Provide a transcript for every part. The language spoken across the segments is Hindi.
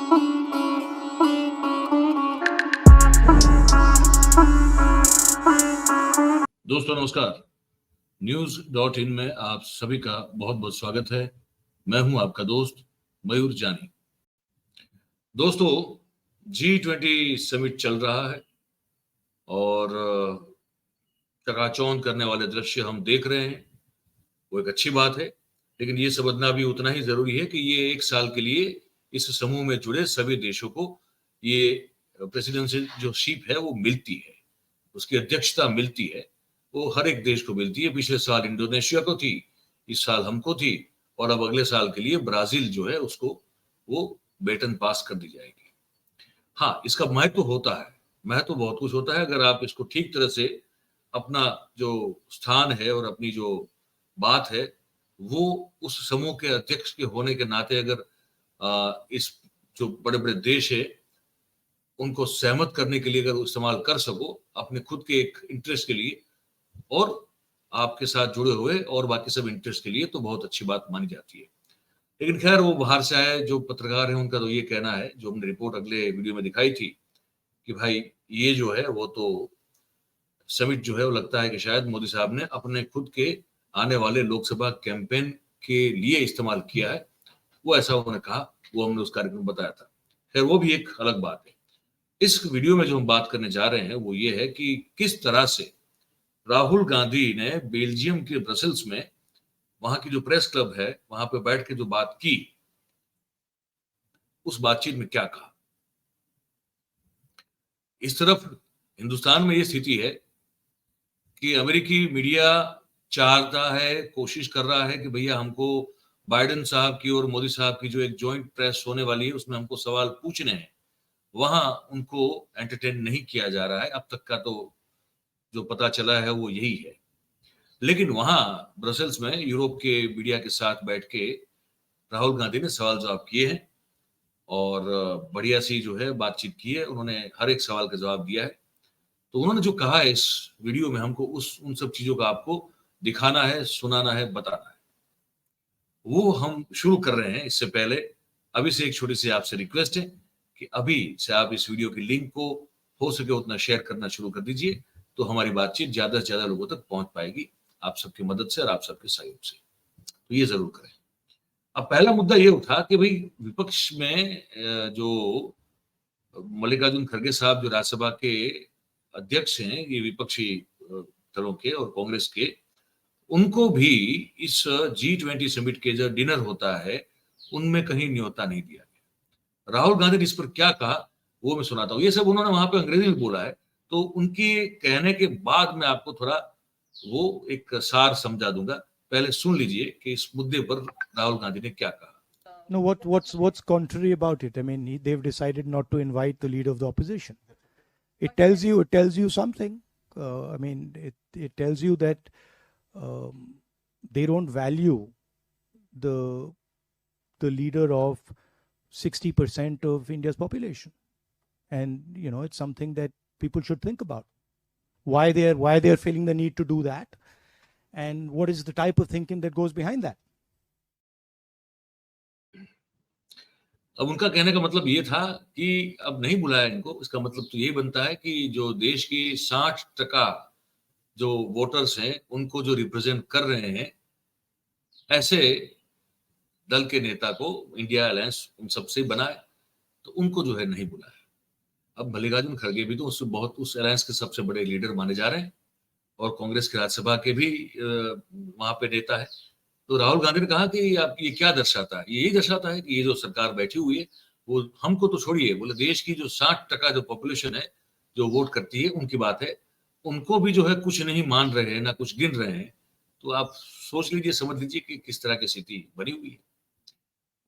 दोस्तों नमस्कार। न्यूज.in में आप सभी का बहुत बहुत स्वागत है। मैं हूं आपका दोस्त मयूर जानी। दोस्तों, G20 समिट चल रहा है और चकाचौंध करने वाले दृश्य हम देख रहे हैं। वो एक अच्छी बात है, लेकिन ये समझना भी उतना ही जरूरी है कि ये एक साल के लिए इस समूह में जुड़े सभी देशों को ये प्रेसिडेंशियल जो शीप है वो मिलती है, उसकी अध्यक्षता मिलती है, वो हर एक देश को मिलती है। पिछले साल इंडोनेशिया को थी, इस साल हमको थी, और अब अगले साल के लिए ब्राजील जो है उसको वो बेटन पास कर दी जाएगी। हाँ, इसका महत्व होता है, महत्व बहुत कुछ होता है अगर आप इसको ठीक तरह से अपना जो स्थान है और अपनी जो बात है वो उस समूह के अध्यक्ष के होने के नाते अगर इस जो बड़े बड़े देश है उनको सहमत करने के लिए अगर इस्तेमाल कर सको अपने खुद के एक इंटरेस्ट के लिए और आपके साथ जुड़े हुए और बाकी सब इंटरेस्ट के लिए, तो बहुत अच्छी बात मानी जाती है। लेकिन खैर, वो बाहर से आए जो पत्रकार हैं उनका तो ये कहना है, जो हमने रिपोर्ट अगले वीडियो में दिखाई थी, कि भाई ये जो है वो तो समिट जो है वो लगता है कि शायद मोदी साहब ने अपने खुद के आने वाले लोकसभा कैंपेन के लिए इस्तेमाल किया है। वो ऐसा उन्होंने कहा, वो हमने उस कार्यक्रम में बताया था। खैर, वो भी एक अलग बात है। इस वीडियो में जो हम बात करने जा रहे हैं वो ये है कि किस तरह से राहुल गांधी ने बेल्जियम के ब्रसेल्स में वहां की जो प्रेस क्लब है वहां पे बैठ के जो बात की, उस बातचीत में क्या कहा। इस तरफ हिंदुस्तान में ये स्थिति है कि अमेरिकी मीडिया चाहता है, कोशिश कर रहा है कि भैया हमको बाइडेन साहब की और मोदी साहब की जो एक जॉइंट प्रेस होने वाली है उसमें हमको सवाल पूछने हैं, वहां उनको एंटरटेन नहीं किया जा रहा है। अब तक का तो जो पता चला है वो यही है। लेकिन वहां ब्रसेल्स में यूरोप के मीडिया के साथ बैठ के राहुल गांधी ने सवाल जवाब किए हैं और बढ़िया सी जो है बातचीत की है। उन्होंने हर एक सवाल का जवाब दिया है। तो उन्होंने जो कहा है इस वीडियो में हमको उन सब चीजों का आपको दिखाना है, सुनाना है, बताना है। वो हम शुरू कर रहे हैं। इससे पहले अभी से एक छोटी सी आपसे रिक्वेस्ट है कि अभी से आप इस वीडियो की लिंक को हो सके उतना शेयर करना शुरू कर दीजिए, तो हमारी बातचीत ज्यादा से ज्यादा लोगों तक पहुंच पाएगी आप सबकी मदद से और आप सबके सहयोग से। तो ये जरूर करें। अब पहला मुद्दा ये उठा कि भाई विपक्ष में जो मल्लिकार्जुन खड़गे साहब जो राज्यसभा के अध्यक्ष हैं, ये विपक्षी दलों के और कांग्रेस के, उनको भी इस G20 समिट के जो डिनर होता है उनमें कहीं न्योता नहीं दिया गया। राहुल गांधी ने इस पर क्या कहा वो मैं सुनाता हूँ। ये सब उन्होंने वहां पे अंग्रेजी में बोला है, तो उनके कहने के बाद मैं आपको थोड़ा वो एक सार समझा दूंगा। पहले सुन लीजिए कि इस मुद्दे पर राहुल गांधी ने क्या कहा। No, what's contrary about it? I mean, they've decided not to invite the leader of the opposition. It tells you something. I mean, it tells you that they don't value the leader of 60% of India's population, and you know, it's something that people should think about. Why they're feeling the need to do that, and what is the type of thinking that goes behind that. अब उनका कहने का मतलब ये था कि अब नहीं बुलाया इनको, इसका मतलब तो यही बनता है कि जो देश की 60% जो वोटर्स हैं उनको जो रिप्रेजेंट कर रहे हैं, ऐसे दल के नेता को इंडिया अलायंस उन सबसे बनाए, तो उनको जो है नहीं बुलाया। अब मल्लिकार्जुन खड़गे भी तो उस अलायंस के सबसे बड़े लीडर माने जा रहे हैं और कांग्रेस के राज्यसभा के भी वहां पे नेता है। तो राहुल गांधी ने कहा कि आप ये क्या दर्शाता है? यही दर्शाता है कि ये जो सरकार बैठी हुई है वो हमको तो छोड़िए, बोले देश की जो 60% जो पॉपुलेशन है जो वोट करती है उनकी बात है, उनको भी जो है कुछ नहीं मान रहे हैं, ना कुछ गिन रहे हैं। तो आप सोच लीजिए, समझ लीजिए कि किस तरह की स्थिति बनी हुई है।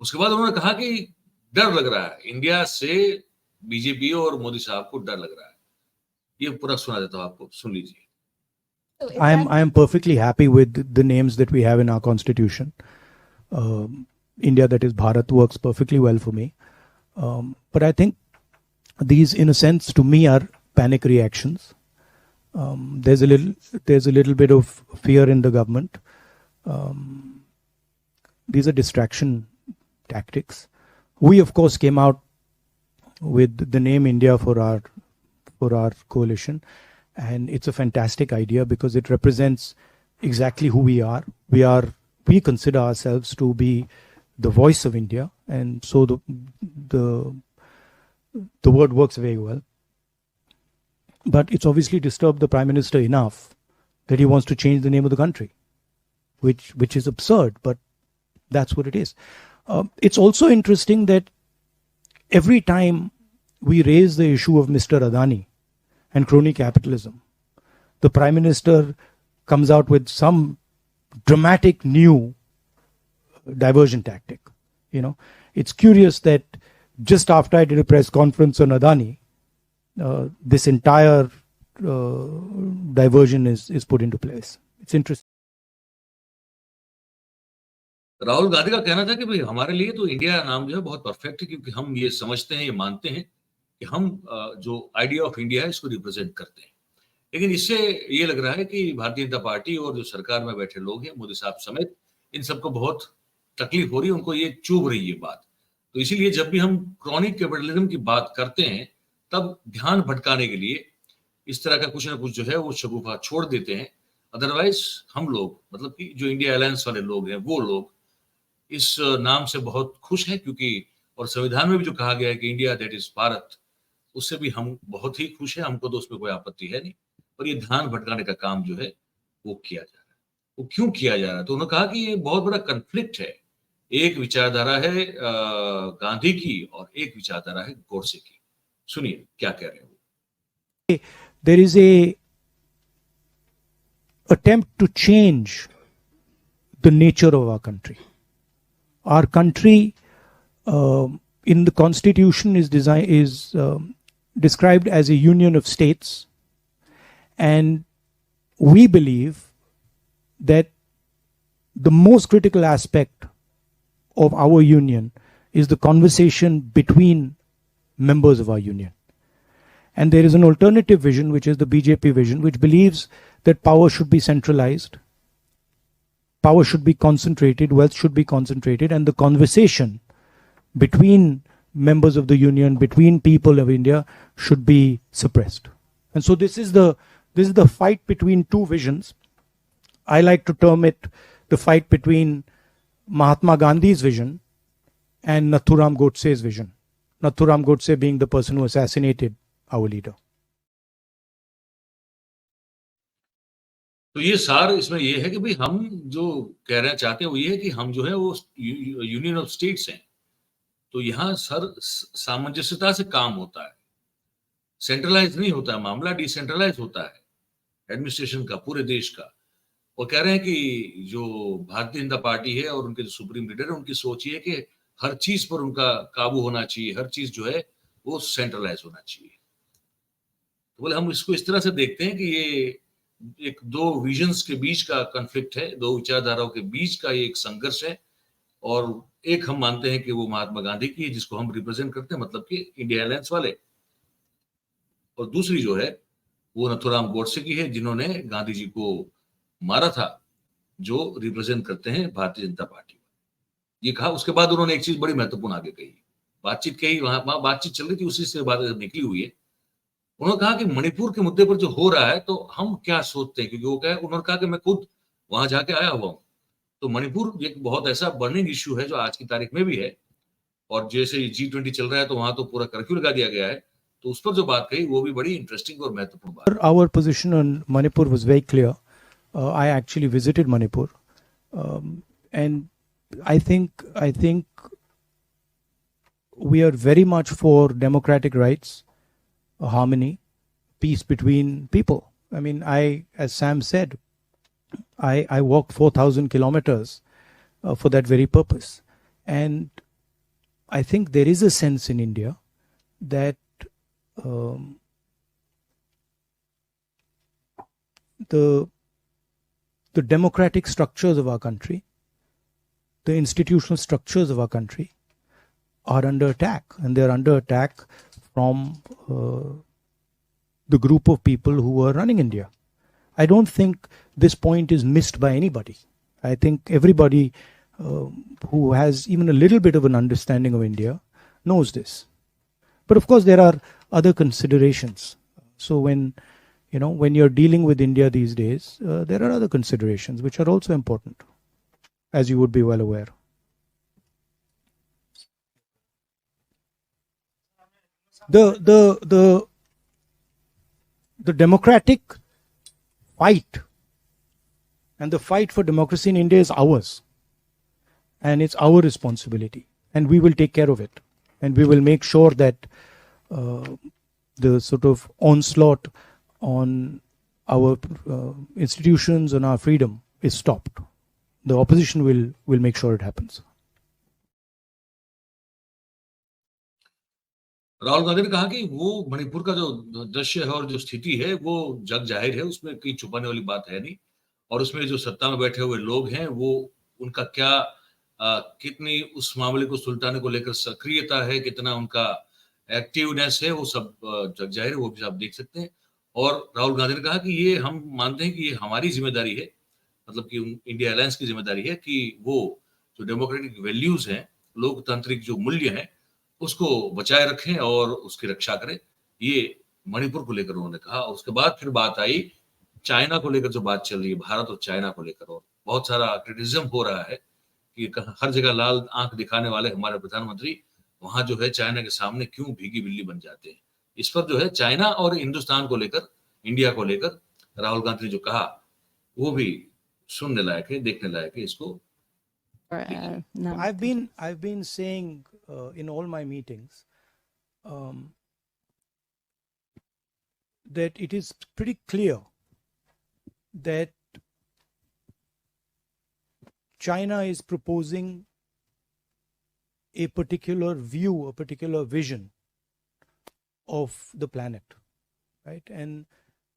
उसके बाद उन्होंने कहा कि डर लग रहा है इंडिया से, बीजेपी और मोदी साहब को डर लग रहा है। ये पूरा सुना देता हूं आपको, सुन लीजिए। I am perfectly happy with the names that we have in our constitution. India, that is Bharat, works perfectly well for me. But I think these, in a sense, to me, are panic reactions. There's a little bit of fear in the government. These are distraction tactics. We, of course, came out with the name India for our coalition, and it's a fantastic idea because it represents exactly who we are. We consider ourselves to be the voice of India, and so the word works very well. But it's obviously disturbed the Prime Minister enough that he wants to change the name of the country, which is absurd, but that's what it is. It's also interesting that every time we raise the issue of Mr. Adani and crony capitalism, the Prime Minister comes out with some dramatic new diversion tactic. It's curious that just after I did a press conference on Adani, this entire diversion is put into place. It's interesting. Rahul Gandhi का कहना था कि भाई हमारे लिए तो इंडिया नाम जो है बहुत परफेक्ट है, क्योंकि हम ये समझते हैं, ये मानते हैं कि हम जो आइडिया ऑफ इंडिया है इसको रिप्रेजेंट करते हैं। लेकिन इससे ये लग रहा है कि भारतीय जनता पार्टी और जो सरकार में बैठे लोग हैं, मोदी साहब समेत, इन सबको बहुत तकलीफ हो रही है, उनको ये चुभ रही है बात। तो इसीलिए जब भी हम क्रॉनिक कैपिटलिज्म की बात करते हैं, तब ध्यान भटकाने के लिए इस तरह का कुछ ना कुछ जो है वो शगुफा छोड़ देते हैं। अदरवाइज हम लोग, मतलब कि जो इंडिया अलायंस वाले लोग हैं, वो लोग इस नाम से बहुत खुश हैं, क्योंकि और संविधान में भी जो कहा गया है कि इंडिया दैट इज भारत, उससे भी हम बहुत ही खुश हैं, हमको तो उसमें कोई आपत्ति है नहीं। पर ये ध्यान भटकाने का काम जो है वो किया जा रहा है। वो क्यों किया जा रहा है? तो उन्होंने कहा कि ये बहुत बड़ा कन्फ्लिक्ट है। एक विचारधारा है गांधी की और एक विचारधारा है गोडसे की। सुनिए क्या कह रहे हैं। There is a attempt to change the nature of our country. Our country in the constitution is described as a union of states, and we believe that the most critical aspect of our union is the conversation between members of our union. And there is an alternative vision, which is the BJP vision, which believes that power should be centralized, power should be concentrated, wealth should be concentrated, and the conversation between members of the union, between people of India, should be suppressed. And so this is the fight between two visions. I like to term it the fight between Mahatma Gandhi's vision and Nathuram Godse's vision. Nathuram Godse being the person who assassinated our leader. तो ये सार इसमें ये है कि भाई हम जो कहना चाहते हैं वो ये है कि हम जो है वो यूनियन ऑफ स्टेट्स हैं, तो यहाँ सामंजस्यता से काम होता है, सेंट्रलाइज नहीं होता है मामला, डिसेंट्रलाइज होता है एडमिनिस्ट्रेशन का, पूरे देश का। वो कह रहे हैं कि जो भारतीय जनता पार्टी है और उनके जो सुप्रीम लीडर है, उनकी सोच ये है कि हर चीज पर उनका काबू होना चाहिए, हर चीज जो है वो सेंट्रलाइज होना चाहिए। तो बोले हम इसको इस तरह से देखते हैं कि ये एक दो विजन्स के बीच का कॉन्फ्लिक्ट है, दो विचारधाराओं के बीच का ये एक संघर्ष है। और एक हम मानते हैं कि वो महात्मा गांधी की है, जिसको हम रिप्रेजेंट करते हैं, मतलब कि इंडिया अलायंस वाले, और दूसरी जो है वो नथुराम गोडसे की है, जिन्होंने गांधी जी को मारा था, जो रिप्रेजेंट करते हैं भारतीय जनता पार्टी। ये कहा। उसके बाद उन्होंने एक चीज बड़ी महत्वपूर्ण आगे कही, बातचीत कही, वहां बातचीत चल रही थी, उसी से बात निकली हुई है। उन्होंने कहा कि मणिपुर के मुद्दे पर जो हो रहा है तो हम क्या सोचते हैं, क्योंकि वो क्या है, उन्होंने कहा कि मैं खुद वहां जाके आया हुआ हूं। तो मणिपुर एक बहुत ऐसा बर्निंग इश्यू है जो आज की तारीख में भी है, और जैसे G20 चल रहा है तो वहां तो पूरा कर्फ्यू लगा दिया गया है। तो उस पर जो बात कही वो भी बड़ी इंटरेस्टिंग और महत्वपूर्ण बात। Our position on Manipur was very clear. I actually visited Manipur, and I think we are very much for democratic rights, harmony, peace between people. I mean, as Sam said, I walked 4,000 kilometers for that very purpose. And I think there is a sense in India that the democratic structures of our country, the institutional structures of our country are under attack, and they're under attack from the group of people who are running India. I don't think this point is missed by anybody. I think everybody who has even a little bit of an understanding of India knows this. But of course, there are other considerations. So when you're dealing with India these days, there are other considerations which are also important, as you would be well aware. The democratic fight and the fight for democracy in India is ours, and it's our responsibility, and we will take care of it, and we will make sure that the sort of onslaught on our institutions, on our freedom is stopped. The opposition will make sure it happens. Rahul Gandhi ने कहा कि वो मणिपुर का जो दृश्य है और जो स्थिति है वो जग जाहिर है, उसमें कोई छुपाने वाली बात है नहीं, और उसमें जो सत्ता में बैठे हुए लोग हैं वो उनका क्या कितनी उस मामले को सुलझाने को लेकर सक्रियता है, कितना उनका एक्टिवनेस है, वो सब जग जाहिर है, वो भी आप देख सकते हैं। और राहुल गांधी ने कहा कि ये हम मानते हैं कि ये हमारी जिम्मेदारी है, मतलब कि इंडिया अलायंस की जिम्मेदारी है कि वो जो डेमोक्रेटिक वैल्यूज हैं, लोकतांत्रिक जो मूल्य हैं, उसको बचाए रखें और उसकी रक्षा करें। ये मणिपुर को लेकर उन्होंने कहा। उसके बाद फिर बात आई चाइना को लेकर, जो बात चल रही है भारत और चाइना को लेकर, और बहुत सारा क्रिटिसिज्म हो रहा है कि हर जगह लाल आंख दिखाने वाले हमारे प्रधानमंत्री वहां जो है चाइना के सामने क्यों भीगी बिल्ली बन जाते हैं। इस पर जो है चाइना और हिंदुस्तान को लेकर, इंडिया को लेकर राहुल गांधी ने जो कहा वो भी सुनने लायक है, देखने लायक है। इसको no. I've been saying in all my meetings that it is pretty clear that China is proposing a particular view, a particular vision of the planet, right? And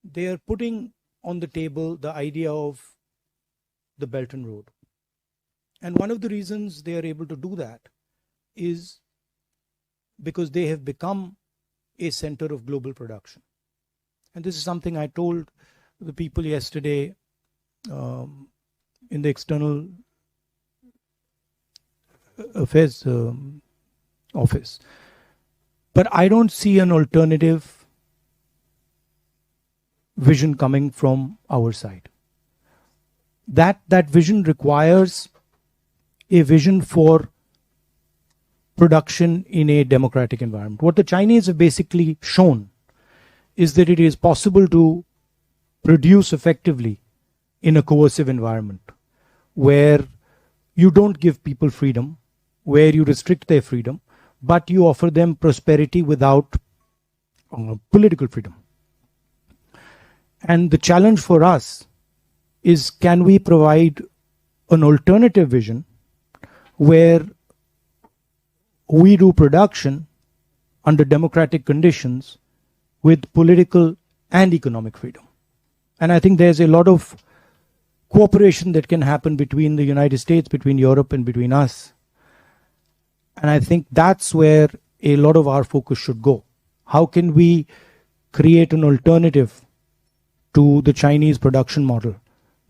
they are putting on the table the idea of the Belt and Road. And one of the reasons they are able to do that is because they have become a center of global production. And this is something I told the people yesterday in the External Affairs office. But I don't see an alternative vision coming from our side. That vision requires a vision for production in a democratic environment. What the Chinese have basically shown is that it is possible to produce effectively in a coercive environment where you don't give people freedom, where you restrict their freedom, but you offer them prosperity without political freedom. And the challenge for us is, can we provide an alternative vision where we do production under democratic conditions with political and economic freedom? And I think there's a lot of cooperation that can happen between the United States, between Europe, and between us. And I think that's where a lot of our focus should go. How can we create an alternative to the Chinese production model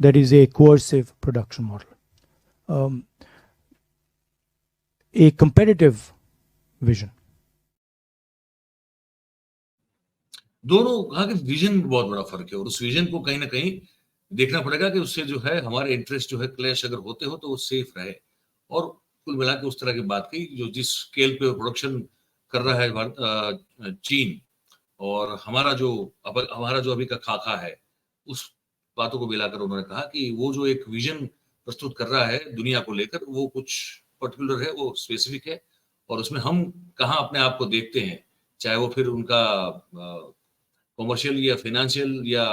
that is a coercive production model? A competitive vision. दोनों कहा कि विजन में बहुत बड़ा फर्क है, और उस विजन को कहीं ना कहीं देखना पड़ेगा कि उससे जो है हमारे इंटरेस्ट जो है क्लैश अगर होते हो तो वो सेफ रहे। और कुल मिला के उस तरह की बात की जो जिस स्केल पे प्रोडक्शन कर रहा है भारत, चीन, और हमारा जो अभी का खाका है, उस बातों को मिलाकर उन्होंने कहा कि वो जो एक विजन प्रस्तुत कर रहा है दुनिया को लेकर, वो कुछ पर्टिकुलर है, वो स्पेसिफिक है, और उसमें हम कहाँ अपने आप को देखते हैं, चाहे वो फिर उनका कॉमर्शियल या फाइनेंशियल या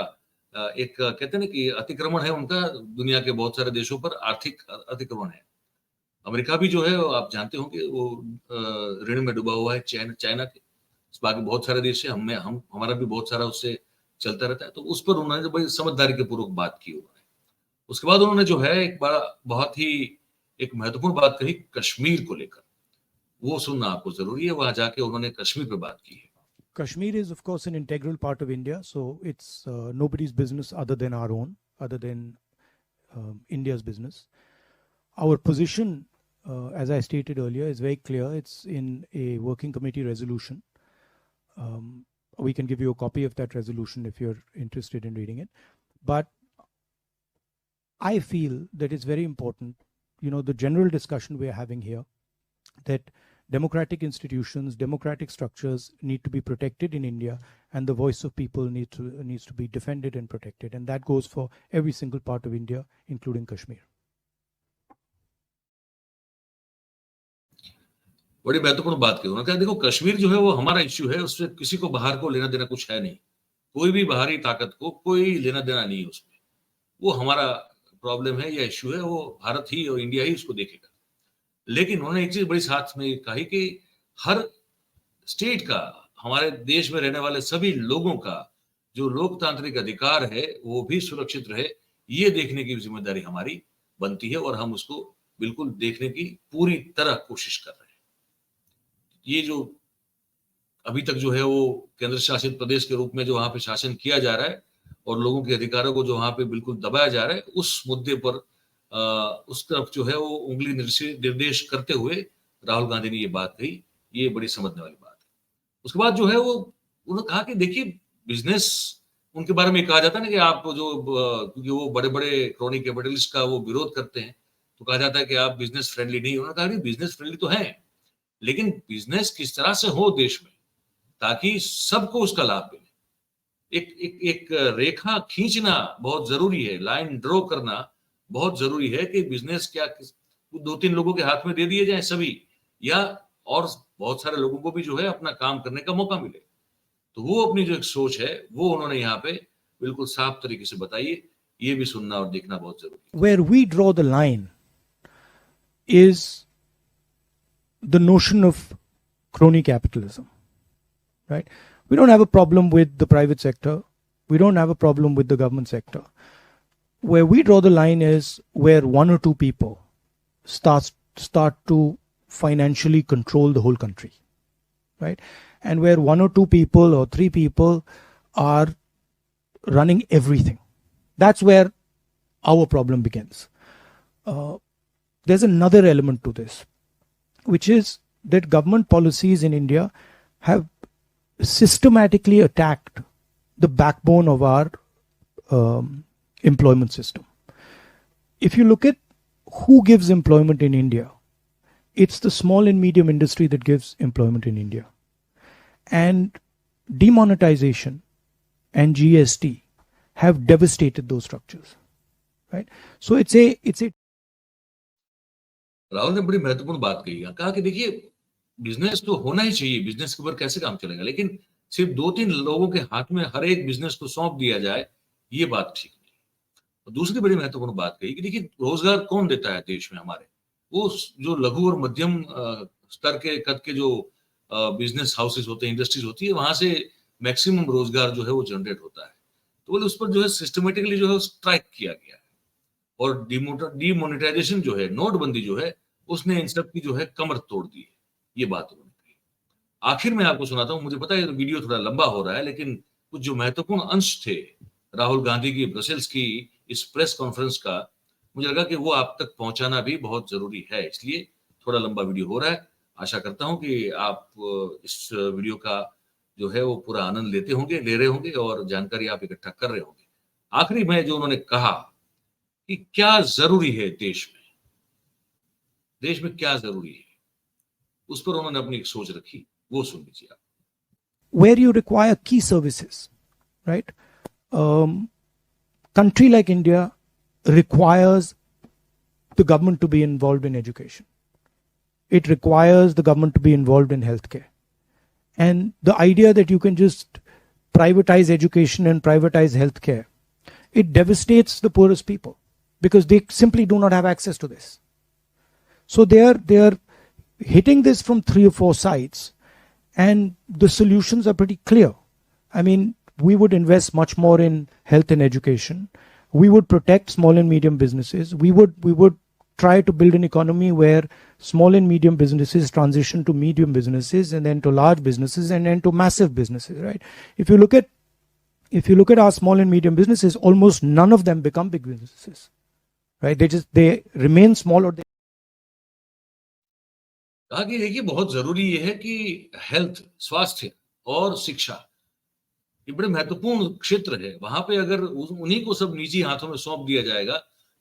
एक कहते हैं ना कि अतिक्रमण है उनका दुनिया के बहुत सारे देशों पर, आर्थिक अतिक्रमण है। अमेरिका भी जो है आप जानते होंगे वो ऋण में डूबा हुआ है चाइना के, बाकी बहुत सारे देश है, हमारा भी बहुत सारा उससे चलता रहता है। तो उस पर उन्होंने बड़ी समझदारी के पूर्वक बात की उन्होंने। उसके बाद उन्होंने जो है एक बहुत ही एक महत्वपूर्ण बात कही कश्मीर को लेकर, वो सुनना आपको जरूरी है। वहां जाके उन्होंने कश्मीर पे बात की है। Kashmir is, of course, an integral part of India, so it's nobody's business other than our own, other than India's business. Our position, as I stated earlier, is very clear. It's in a working committee resolution. We can give you a copy of that resolution if you're interested in reading it. But I feel that it's very important, the general discussion we are having here, that democratic institutions, democratic structures need to be protected in India, and the voice of people needs to be defended and protected. And that goes for every single part of India, including Kashmir. बड़ी महत्वपूर्ण बात की उन्होंने कहा, देखो कश्मीर जो है वो हमारा इश्यू है, उससे किसी को बाहर को लेना देना कुछ है नहीं, कोई भी बाहरी ताकत को कोई लेना देना नहीं है उसमें, वो हमारा प्रॉब्लम है या इश्यू है, वो भारत ही और इंडिया ही उसको देखेगा। लेकिन उन्होंने एक चीज बड़ी साथ में कही कि हर स्टेट का, हमारे देश में रहने वाले सभी लोगों का जो लोकतांत्रिक अधिकार है वो भी सुरक्षित रहे, ये देखने की जिम्मेदारी हमारी बनती है और हम उसको बिल्कुल देखने की पूरी तरह कोशिश कर रहे हैं। ये जो अभी तक जो है वो केंद्र शासित प्रदेश के रूप में जो वहां पे शासन किया जा रहा है और लोगों के अधिकारों को जो वहां पे बिल्कुल दबाया जा रहा है, उस मुद्दे पर उस तरफ जो है वो उंगली निर्देश करते हुए राहुल गांधी ने ये बात कही, ये बड़ी समझने वाली बात है। उसके बाद जो है वो उन्होंने कहा कि देखिए बिजनेस, उनके बारे में कहा जाता है ना कि आप जो क्योंकि वो बड़े बड़े क्रॉनिक कैपिटलिस्ट का वो विरोध करते हैं, तो कहा जाता है कि आप बिजनेस फ्रेंडली नहीं। उन्होंने कहा कि बिजनेस फ्रेंडली तो है, लेकिन बिजनेस किस तरह से हो देश में ताकि सबको उसका लाभ मिले, एक रेखा खींचना बहुत जरूरी है, लाइन ड्रॉ करना बहुत जरूरी है कि बिजनेस क्या 2-3 लोगों के हाथ में दे दिए जाए सभी, या और बहुत सारे लोगों को भी जो है अपना काम करने का मौका मिले। तो वो अपनी जो एक सोच है वो उन्होंने यहाँ पे बिल्कुल साफ तरीके से बताई है, ये भी सुनना और देखना बहुत जरूरी है। Where we draw the line is the notion of crony capitalism, right? We don't have a problem with the private sector. We don't have a problem with the government sector. Where we draw the line is where one or two people start to financially control the whole country, right? And where one or two people or three people are running everything. That's where our problem begins. There's another element to this, which is that government policies in India have systematically attacked the backbone of our employment system. If you look at who gives employment in India, it's the small and medium industry that gives employment in India. And demonetization and GST have devastated those structures, right? So it's a Rahul ने बड़ी महत्वपूर्ण बात कही, कहा कि देखिए बिजनेस तो होना ही चाहिए, बिजनेस के ऊपर कैसे काम चलेगा, लेकिन सिर्फ 2-3 लोगों के हाथ में हर एक बिजनेस को सौंप दिया जाए, ये बात ठीक नहीं। और दूसरी बड़ी महत्वपूर्ण बात कही कि देखिए रोजगार कौन देता है देश में हमारे, वो जो लघु और मध्यम स्तर के कद के जो बिजनेस हाउसेस होते हैं, इंडस्ट्रीज होती है, वहां से मैक्सिमम रोजगार जो है वो जनरेट होता है। तो बोले उस पर जो है सिस्टमेटिकली जो है स्ट्राइक किया गया है, और डिमोनेटाइजेशन जो है, नोटबंदी जो है, उसने इन सब की जो है कमर तोड़ दी है, ये बात उन्होंने कही। आखिर में आपको सुनाता हूं, मुझे पता है वीडियो थोड़ा लंबा हो रहा है, लेकिन कुछ जो महत्वपूर्ण अंश थे राहुल गांधी की ब्रसेल्स की इस प्रेस कॉन्फ्रेंस का, मुझे लगा कि वो आप तक पहुंचाना भी बहुत जरूरी है, इसलिए थोड़ा लंबा वीडियो हो रहा है। आशा करता हूं कि आप इस वीडियो का जो है वो पूरा आनंद ले रहे होंगे और जानकारी आप इकट्ठा कर रहे होंगे। आखिरी में जो उन्होंने कहा कि क्या जरूरी है देश में क्या जरूरी है, उस पर उन्होंने अपनी एक सोच रखी, वो सुन लीजिए आप। Where you require key services, right? Country like India requires the government to be involved in education. It requires the government to be involved in healthcare. And the idea that you can just privatize education and privatize healthcare, it devastates the poorest people because they simply do not have access to this. So they are hitting this from 3 or 4 sides, and the solutions are pretty clear. I mean, we would invest much more in health and education. We would protect small and medium businesses. We would try to build an economy where small and medium businesses transition to medium businesses, and then to large businesses, and then to massive businesses, right? If you look at our small and medium businesses, almost none of them become big businesses, right? They remain small, or they कहा कि देखिए बहुत जरूरी ये है कि हेल्थ, स्वास्थ्य और शिक्षा, ये बड़े महत्वपूर्ण क्षेत्र है। वहां पे अगर उन्हीं को सब निजी हाथों में सौंप दिया जाएगा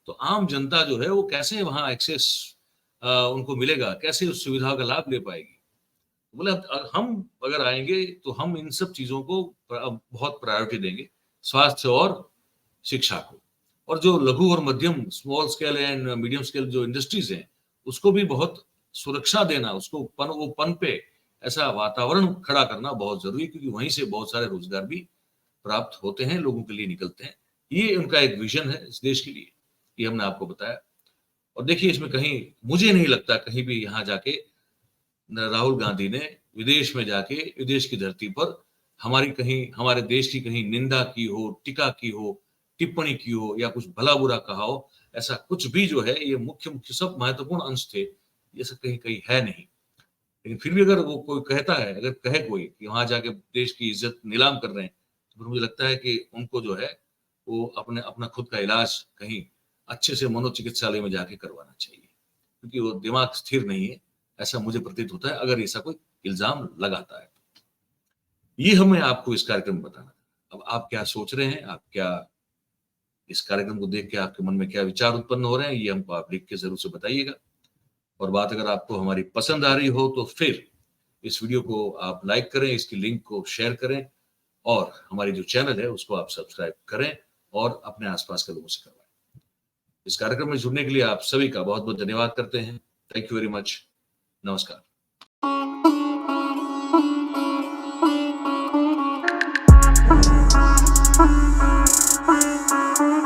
तो आम जनता जो है वो कैसे वहां एक्सेस उनको मिलेगा, कैसे उस सुविधा का लाभ ले पाएगी। बोले हम अगर आएंगे तो हम इन सब चीजों को बहुत प्रायोरिटी देंगे, स्वास्थ्य और शिक्षा को। और जो लघु और मध्यम small scale and medium scale जो इंडस्ट्रीज हैं उसको भी बहुत सुरक्षा देना, उसको वो पन पे ऐसा वातावरण खड़ा करना बहुत जरूरी है, क्योंकि वहीं से बहुत सारे रोजगार भी प्राप्त होते हैं, लोगों के लिए निकलते हैं। ये उनका एक विजन है इस देश के लिए, ये हमने आपको बताया। और देखिए इसमें कहीं मुझे नहीं लगता कहीं भी यहाँ जाके राहुल गांधी ने विदेश में जाके विदेश की धरती पर हमारी कहीं हमारे देश की कहीं निंदा की हो, टिका की हो, टिप्पणी की हो या कुछ भला बुरा कहा हो। ऐसा कुछ भी जो है ये मुख्य मुख्य सब महत्वपूर्ण अंश थे, ये सब कहीं कहीं है नहीं। लेकिन फिर भी अगर वो कोई कहता है, अगर कहे कोई कि वहां जाके देश की इज्जत नीलाम कर रहे हैं, तो फिर मुझे लगता है कि उनको जो है वो अपने अपना खुद का इलाज कहीं अच्छे से मनोचिकित्सालय में जाके करवाना चाहिए, क्योंकि वो दिमाग स्थिर नहीं है, ऐसा मुझे प्रतीत होता है अगर ऐसा कोई इल्जाम लगाता है। ये हमें आपको इस कार्यक्रम में बताना। अब आप क्या सोच रहे हैं, आप क्या इस कार्यक्रम को देख के आपके मन में क्या विचार उत्पन्न हो रहे हैं, ये हमको आप लिख के जरूर से बताइएगा। और बात अगर आपको हमारी पसंद आ रही हो तो फिर इस वीडियो को आप लाइक करें, इसकी लिंक को शेयर करें और हमारी जो चैनल है उसको आप सब्सक्राइब करें और अपने आसपास के लोगों से करवाएं। इस कार्यक्रम में जुड़ने के लिए आप सभी का बहुत बहुत धन्यवाद करते हैं। Thank you very much. नमस्कार।